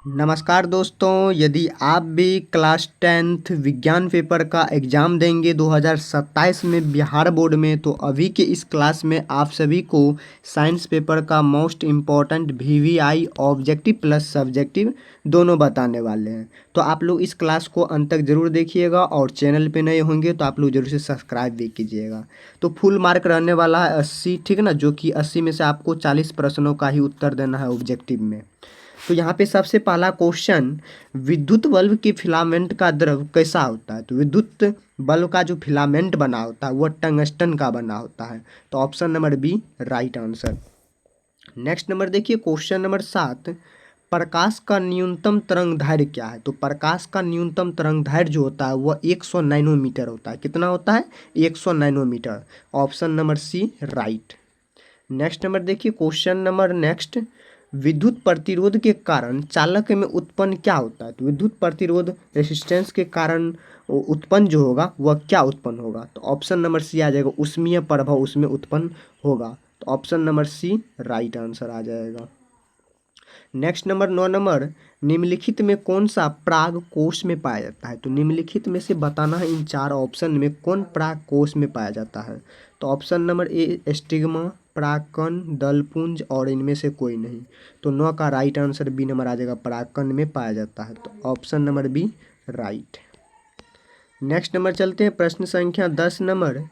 नमस्कार दोस्तों, यदि आप भी क्लास 10th विज्ञान पेपर का एग्ज़ाम देंगे 2027 में बिहार बोर्ड में, तो अभी के इस क्लास में आप सभी को साइंस पेपर का most important VVI objective plus subjective दोनों बताने वाले हैं। तो आप लोग इस क्लास को अंत तक ज़रूर देखिएगा और चैनल पे नए होंगे तो आप लोग ज़रूर से सब्सक्राइब भी कीजिएगा। तो फुल मार्क रहने वाला है 80, ठीक है ना, जो कि 80 में से आपको 40 प्रश्नों का ही उत्तर देना है ऑब्जेक्टिव में। तो यहाँ पे सबसे पहला क्वेश्चन, विद्युत बल्ब के फिलामेंट का द्रव कैसा होता है। तो विद्युत बल्ब का जो फिलामेंट बना होता है वह टंगस्टन का बना होता है। तो option number B right answer. Next number देखिए, क्वेश्चन नंबर 7, प्रकाश का न्यूनतम तरंग दैर्घ्य क्या है। तो प्रकाश का न्यूनतम तरंग दैर्घ्य जो होता है वह 100 नैनोमीटर होता है। कितना होता है? 100 nanometre. Option number C right. Next number देखिए, क्वेश्चन नंबर नेक्स्ट, विद्युत प्रतिरोध के कारण चालक में उत्पन्न क्या होता है। तो विद्युत प्रतिरोध रेसिस्टेंस के कारण उत्पन्न जो होगा वह क्या उत्पन्न होगा। तो ऑप्शन नंबर सी आ जाएगा, उष्मीय प्रभाव उसमें उत्पन्न होगा। तो option number C right answer आ जाएगा। नेक्स्ट नंबर 9 नंबर, निम्नलिखित में कौन सा प्राग कोश में पाया जाता है। तो निम्नलिखित में से बताना है इन चार ऑप्शन में कौन प्राग कोश में पाया जाता है। तो ऑप्शन नंबर ए स्टिग्मा, परागकण, दलपुंज और इनमें से कोई नहीं। तो 9 का राइट आंसर बी नंबर आ जाएगा, परागकण में पाया जाता है। तो option number B right. Next number चलते हैं, प्रश्न संख्या 10 नंबर,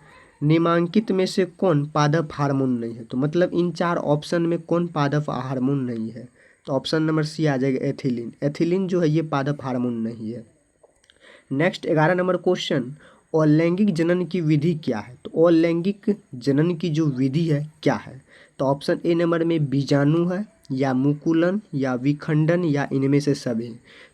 निम्नांकित में से कौन पादप हार्मोन नहीं है। तो मतलब इन चार ऑप्शन में कौन पादप हार्मोन नहीं है। तो ऑप्शन नंबर सी आ जाएगा, एथिलीन। एथिलीन जो है ये पादप हार्मोन नहीं है। नेक्स्ट 11 नंबर क्वेश्चन, अलैंगिक जनन की विधि क्या है। तो अलैंगिक जनन की जो विधि है क्या है। तो ऑप्शन ए नंबर में बीजाणु है, या मुकुलन, या विखंडन, या इनमें से सभी।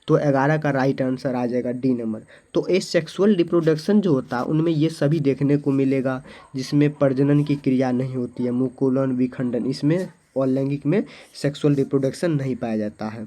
तो 11 का राइट आंसर आ जाएगा डी नंबर। तो ए सेक्सुअल रिप्रोडक्शन जो होता है उनमें ये सभी देखने को मिलेगा, जिसमें प्रजनन की क्रिया नहीं होती है, मुकुलन, विखंडन, इसमें अलैंगिक में सेक्सुअल रिप्रोडक्शन नहीं पाया जाता है।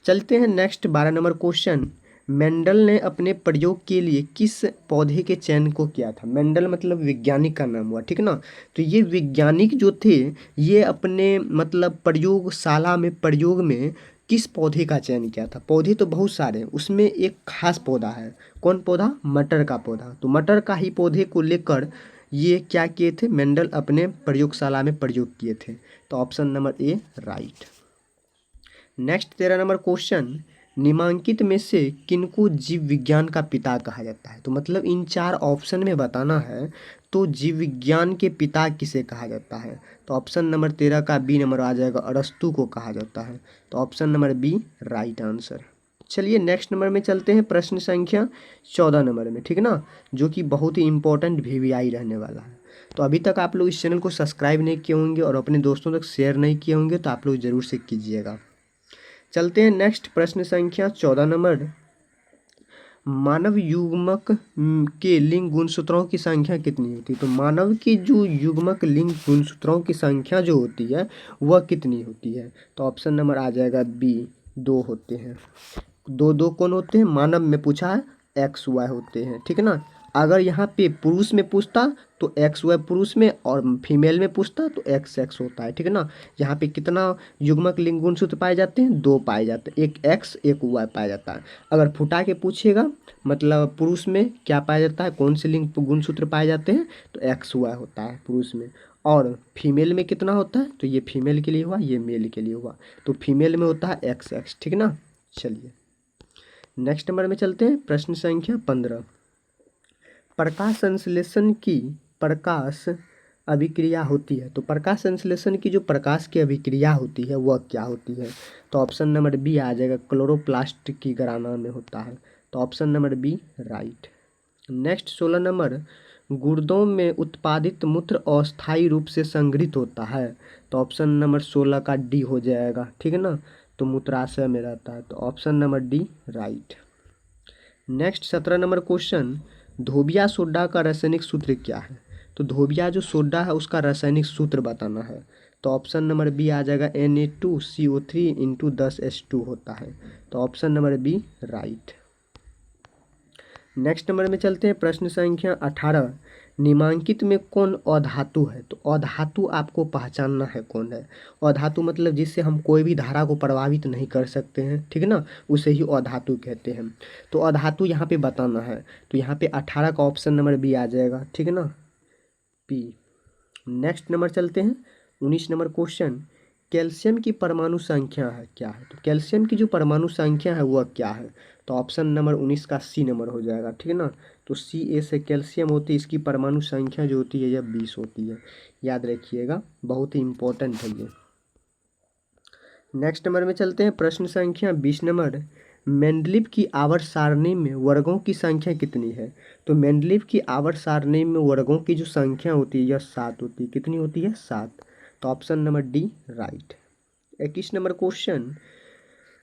चलते हैं नेक्स्ट 12 नंबर क्वेश्चन, मेंडल ने अपने प्रयोग के लिए किस पौधे के चयन को किया था। मेंडल मतलब वैज्ञानिक का नाम हुआ, ठीक ना। तो ये वैज्ञानिक जो थे ये अपने मतलब प्रयोगशाला में प्रयोग में किस पौधे का चयन किया था। पौधे तो बहुत सारे हैं, उसमें एक खास पौधा है। कौन पौधा? मटर का पौधा। तो मटर का ही पौधे को लेकर ये क्या किए थे, मेंडल अपने प्रयोगशाला में प्रयोग किए थे। तो option number A right. Next 13 number question, निम्नांकित में से किनको जीव विज्ञान का पिता कहा जाता है। तो मतलब इन चार ऑप्शन में बताना है, तो जीव विज्ञान के पिता किसे कहा जाता है। तो ऑप्शन नंबर 13 का बी नंबर आ जाएगा, अरस्तु को कहा जाता है। तो option number B right answer. चलिए नेक्स्ट नंबर में चलते हैं, प्रश्न संख्या 14 नंबर में, ठीक ना, जो कि बहुत ही इंपॉर्टेंट वीवीआई रहने वाला है। तो अभी तक आप लोग इस चैनल को सब्सक्राइब नहीं किए होंगे और अपने दोस्तों तक शेयर नहीं किए होंगे, तो आप लोग ज़रूर से कीजिएगा। चलते हैं नेक्स्ट, प्रश्न संख्या 14 नंबर, मानव युग्मक के लिंग गुणसूत्रों की संख्या कितनी होती है। तो मानव की जो युग्मक लिंग गुणसूत्रों की संख्या जो होती है वह कितनी होती है। तो ऑप्शन नंबर आ जाएगा बी, 2 होते हैं। दो दो कौन होते हैं? मानव में पूछा है, एक्स वाई होते हैं, ठीक है ना। अगर यहाँ पे पुरुष में पूछता तो एक्स वाई पुरुष में, और फीमेल में पूछता तो एक्स एक्स होता है, ठीक है ना। यहाँ पे कितना युग्मक लिंग गुणसूत्र पाए जाते हैं? 2 पाए जाते हैं, एक एक्स एक वाई पाया जाता है। अगर फुटा के पूछेगा मतलब पुरुष में क्या पाया जाता है, कौन से लिंग गुणसूत्र पाए जाते हैं, तो एक्स वाई होता है पुरुष में। और फीमेल में कितना होता है, तो ये फीमेल के लिए हुआ, ये मेल के लिए हुआ। तो फीमेल में होता है एक्स एक्स, ठीक है ना। चलिए नेक्स्ट नंबर में चलते हैं, प्रश्न संख्या 15, प्रकाश संश्लेषण की प्रकाश अभिक्रिया होती है। तो प्रकाश संश्लेषण की जो प्रकाश की अभिक्रिया होती है वह क्या होती है। तो ऑप्शन नंबर बी आ जाएगा, क्लोरोप्लास्ट की घराना में होता है। तो option number B right. Next 16 number, गुर्दों में उत्पादित मूत्र अस्थायी रूप से संग्रहित होता है। तो ऑप्शन नंबर 16 का डी हो जाएगा, ठीक है ना। तो मूत्राशय में रहता है। तो option number D right. Next 17 number question, धोबिया सोडा का रासायनिक सूत्र क्या है। तो धोबिया जो सोडा है उसका रासायनिक सूत्र बताना है। तो ऑप्शन नंबर बी आ जाएगा, Na2CO3 इंटू 10H2 होता है। तो option number B right. Next number में चलते हैं, प्रश्न संख्या 18, निम्नांकित में कौन अधातु है? तो अधातु आपको पहचानना है कौन है। अधातु मतलब जिससे हम कोई भी धारा को प्रभावित नहीं कर सकते हैं, ठीक है ना, उसे ही अधातु कहते हैं। तो अधातु यहाँ पे बताना है, तो यहाँ पे 18 का ऑप्शन नंबर बी आ जाएगा, ठीक है ना, पी। नेक्स्ट नंबर चलते हैं 19 नंबर क्वेश्चन। कैल्शियम की परमाणु संख्या है क्या है? तो कैल्शियम की जो परमाणु संख्या है वह क्या है? तो ऑप्शन नंबर 19 का सी नंबर हो जाएगा, ठीक है ना। तो सी ए से कैल्शियम होती है, इसकी परमाणु संख्या जो होती है यह 20 होती है, याद रखिएगा, बहुत ही इंपॉर्टेंट है ये। नेक्स्ट नंबर में चलते हैं, प्रश्न संख्या 20 नंबर। मेंडलीव की आवर्त सारणी में वर्गों की संख्या कितनी है? तो मेंडलीव की आवर्त सारणी में वर्गों की जो संख्या होती है यह 7 होती है। कितनी होती है? 7। तो option number D right. 21 number question.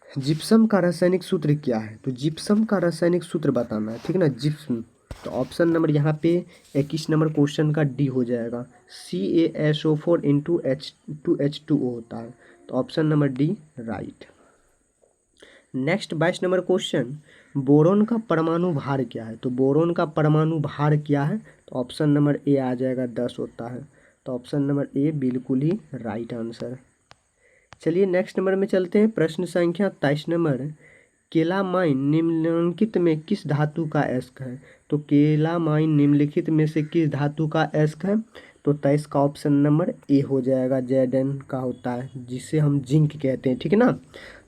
Gypsum का रासायनिक सूत्र क्या है? तो जिप्सम का रासायनिक सूत्र बताना है, ठीक है ना, जिप्सम। तो ऑप्शन नंबर यहाँ पे 21 नंबर क्वेश्चन का डी हो जाएगा। CaSO4 इंटू H2O होता है। तो option number D right. Next 22 number question. Boron का परमाणु भार क्या है? तो बोरोन का परमाणु भार क्या है? तो ऑप्शन नंबर ए आ जाएगा, 10 होता है। तो ऑप्शन नंबर ए बिल्कुल ही राइट आंसर। चलिए नेक्स्ट नंबर में चलते हैं, प्रश्न संख्या 23 नंबर। केलामाइन निम्नलिखित में किस धातु का अयस्क है? तो केलामाइन निम्नलिखित में से किस धातु का अयस्क है? तो 23 का ऑप्शन नंबर ए हो जाएगा, Zn का होता है, जिसे हम जिंक कहते हैं, ठीक है ना,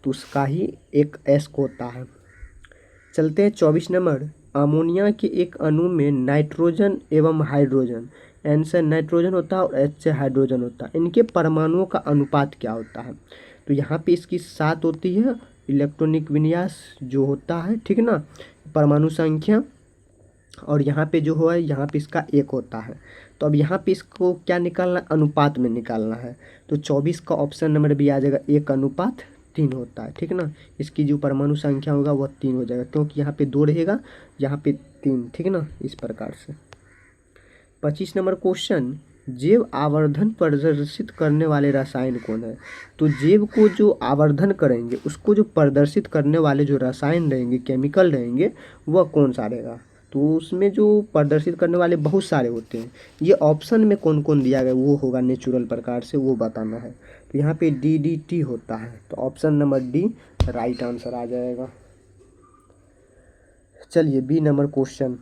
तो उसका ही एक अयस्क होता है। चलते हैं 24 नंबर। अमोनिया के एक अणु में नाइट्रोजन एवं हाइड्रोजन, एन से नाइट्रोजन होता है और एच से हाइड्रोजन होता है, इनके परमाणुओं का अनुपात क्या होता है? तो यहाँ पे इसकी 7 होती है, इलेक्ट्रॉनिक विन्यास जो होता है, ठीक है ना, परमाणु संख्या, और यहाँ पे जो है यहाँ पे इसका 1 होता है। तो अब यहाँ पे इसको क्या निकालना है? अनुपात में निकालना है। तो 24 का ऑप्शन नंबर भी आ जाएगा, 1:3 होता है, ठीक है ना। इसकी जो परमाणु संख्या होगा वह 3 हो जाएगा, क्योंकि यहाँ पे 2 रहेगा, यहाँ पे 3, ठीक है ना, इस प्रकार से। 25 नंबर क्वेश्चन। जैव आवर्धन प्रदर्शित करने वाले रसायन कौन है? तो जैव को जो आवर्धन करेंगे, उसको जो प्रदर्शित करने वाले जो रसायन रहेंगे, केमिकल रहेंगे, वह कौन सा रहेगा? तो उसमें जो प्रदर्शित करने वाले बहुत सारे होते हैं, ये ऑप्शन में कौन कौन दिया गया वो होगा नेचुरल प्रकार से, वो बताना है। तो यहाँ पे DDT होता है, तो option number D right answer आ जाएगा। चलिए B number question.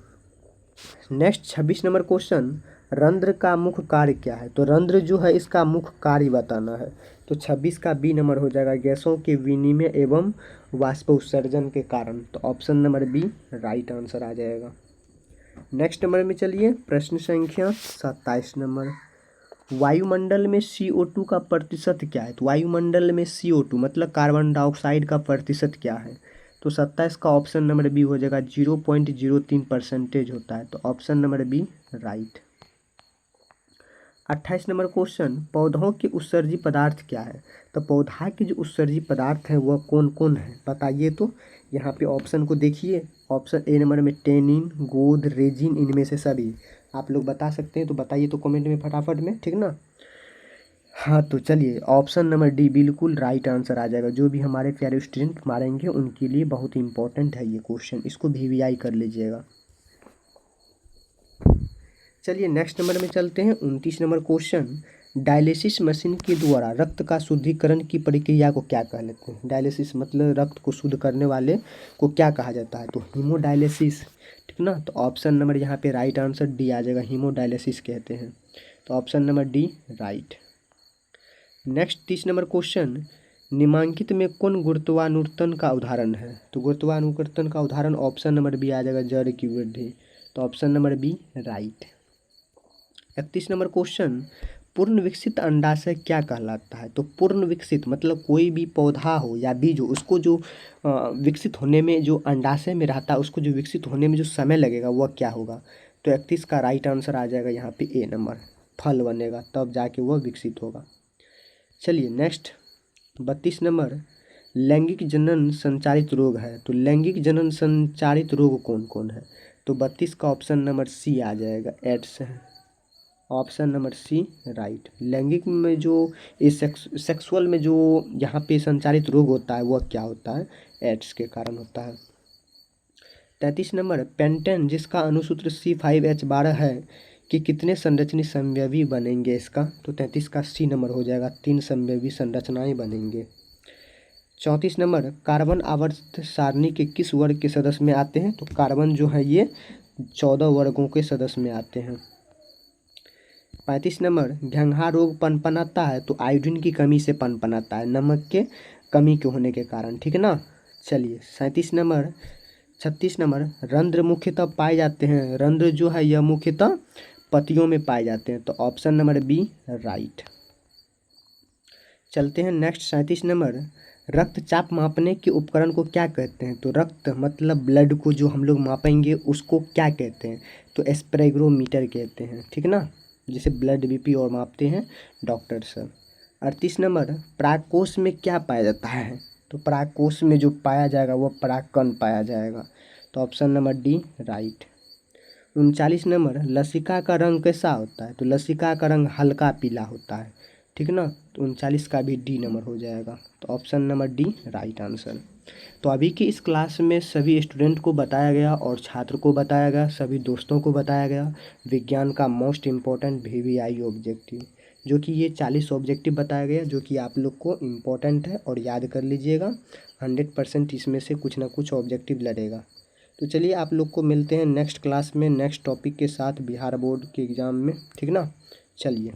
Next 26 number question. रंध्र का मुख्य कार्य क्या है? तो रंध्र जो है इसका मुख्य कार्य बताना है। तो 26 का बी नंबर हो जाएगा, गैसों के विनिमय एवं वाष्प उत्सर्जन के कारण। तो option number B right answer आ जाएगा। नेक्स्ट नंबर में चलिए, प्रश्न संख्या 27 नंबर। वायुमंडल में CO2 का प्रतिशत क्या है? तो वायुमंडल में CO2 मतलब कार्बन डाइऑक्साइड का प्रतिशत क्या है? तो 27 का ऑप्शन नंबर बी हो जाएगा, 0.03% होता है। तो option number B right. 28 number question. पौधों के उत्सर्जी पदार्थ क्या है? तो पौधा के जो उत्सर्जी पदार्थ हैं वह कौन कौन है बताइए। तो यहाँ पे ऑप्शन को देखिए, ऑप्शन ए नंबर में टेनिन, गोंद, रेजिन, इनमें से सभी। आप लोग बता सकते हैं तो बताइए तो कमेंट में फटाफट में, ठीक ना। हाँ तो चलिए ऑप्शन नंबर डी बिल्कुल राइट आंसर आ जाएगा। जो भी हमारे प्यारे स्टूडेंट मारेंगे उनके लिए बहुत इंपॉर्टेंट है ये क्वेश्चन, इसको VVI कर लीजिएगा। चलिए नेक्स्ट नंबर में चलते हैं, 29 नंबर क्वेश्चन। डायलिसिस मशीन के द्वारा रक्त का शुद्धिकरण की प्रक्रिया को क्या कहते हैं? डायलिसिस मतलब रक्त को शुद्ध करने वाले को क्या कहा जाता है? तो हीमोडायलिसिस, ठीक ना। तो ऑप्शन नंबर यहाँ पे राइट आंसर डी आ जाएगा, हीमोडायलिसिस कहते हैं। तो option number D right. Next 30 number question. निम्नांकित में कौन गुरुत्वानुवर्तन का उदाहरण है? तो गुरुत्वानुवर्तन का उदाहरण ऑप्शन नंबर बी आ जाएगा, जड़ की वृद्धि। तो option number B right. 31 number question. पूर्ण विकसित अंडाशय क्या कहलाता है? तो पूर्ण विकसित मतलब कोई भी पौधा हो या बीज हो, उसको जो विकसित होने में जो अंडाशय में रहता है, उसको जो विकसित होने में जो समय लगेगा वह क्या होगा? तो 31 का राइट आंसर आ जाएगा यहाँ पे ए नंबर, फल बनेगा तब जाके वह विकसित होगा। चलिए नेक्स्ट 32 नंबर। लैंगिक जनन संचारित रोग है, तो लैंगिक जनन संचारित रोग कौन कौन है? तो 32 का ऑप्शन नंबर सी आ जाएगा, एड्स है। Option number C right. लैंगिक में जो सेक्सुअल में जो यहाँ पे संचारित रोग होता है वह क्या होता है? एड्स के कारण होता है। 33 नंबर। पेंटेन जिसका अणुसूत्र C5H12 है कि कितने संरचनी समव्ययी बनेंगे इसका, तो 33 का सी नंबर हो जाएगा, 3 समव्ययी संरचनाएं बनेंगे। 34 नंबर, कार्बन आवर्त सारणी के किस वर्ग के सदस्य में आते हैं, तो कार्बन जो है ये 14 वर्गों के सदस्य में आते हैं। 35 नंबर, झंघा रोग पनपनाता है तो आयोडीन की कमी से पनपनाता है, नमक के कमी के होने के कारण, ठीक है ना। चलिए 36 नंबर, रंध्र मुख्यतः पाए जाते हैं, रंध्र जो है यह मुख्यतः पतियों में पाए जाते हैं, तो ऑप्शन नंबर बी राइट। चलते हैं नेक्स्ट 37 नंबर, रक्तचाप मापने के उपकरण को क्या कहते हैं, तो रक्त मतलब ब्लड को जो हम लोग मापेंगे उसको क्या कहते हैं, तो स्पेक्ट्रोमीटर कहते हैं, ठीक ना, जिसे ब्लड बीपी और मापते हैं डॉक्टर सब। 38 नंबर, परागकोश में क्या पाया जाता है, तो परागकोश में जो पाया जाएगा वो परागकण पाया जाएगा, तो option number D right. 39 number, लसिका का रंग कैसा होता है, तो लसिका का रंग हल्का पीला होता है, ठीक ना, तो 39 का भी डी नंबर हो जाएगा, तो option number D right answer. तो अभी की इस क्लास में सभी स्टूडेंट को बताया गया और छात्र को बताया गया, सभी दोस्तों को बताया गया विज्ञान का मोस्ट इम्पोर्टेंट VVI ऑब्जेक्टिव, जो कि ये 40 ऑब्जेक्टिव बताया गया, जो कि आप लोग को इम्पोर्टेंट है और याद कर लीजिएगा। 100% इसमें से कुछ ना कुछ ऑब्जेक्टिव लड़ेगा। तो चलिए आप लोग को मिलते हैं नेक्स्ट क्लास में नेक्स्ट टॉपिक के साथ बिहार बोर्ड के एग्ज़ाम में, ठीक ना। चलिए।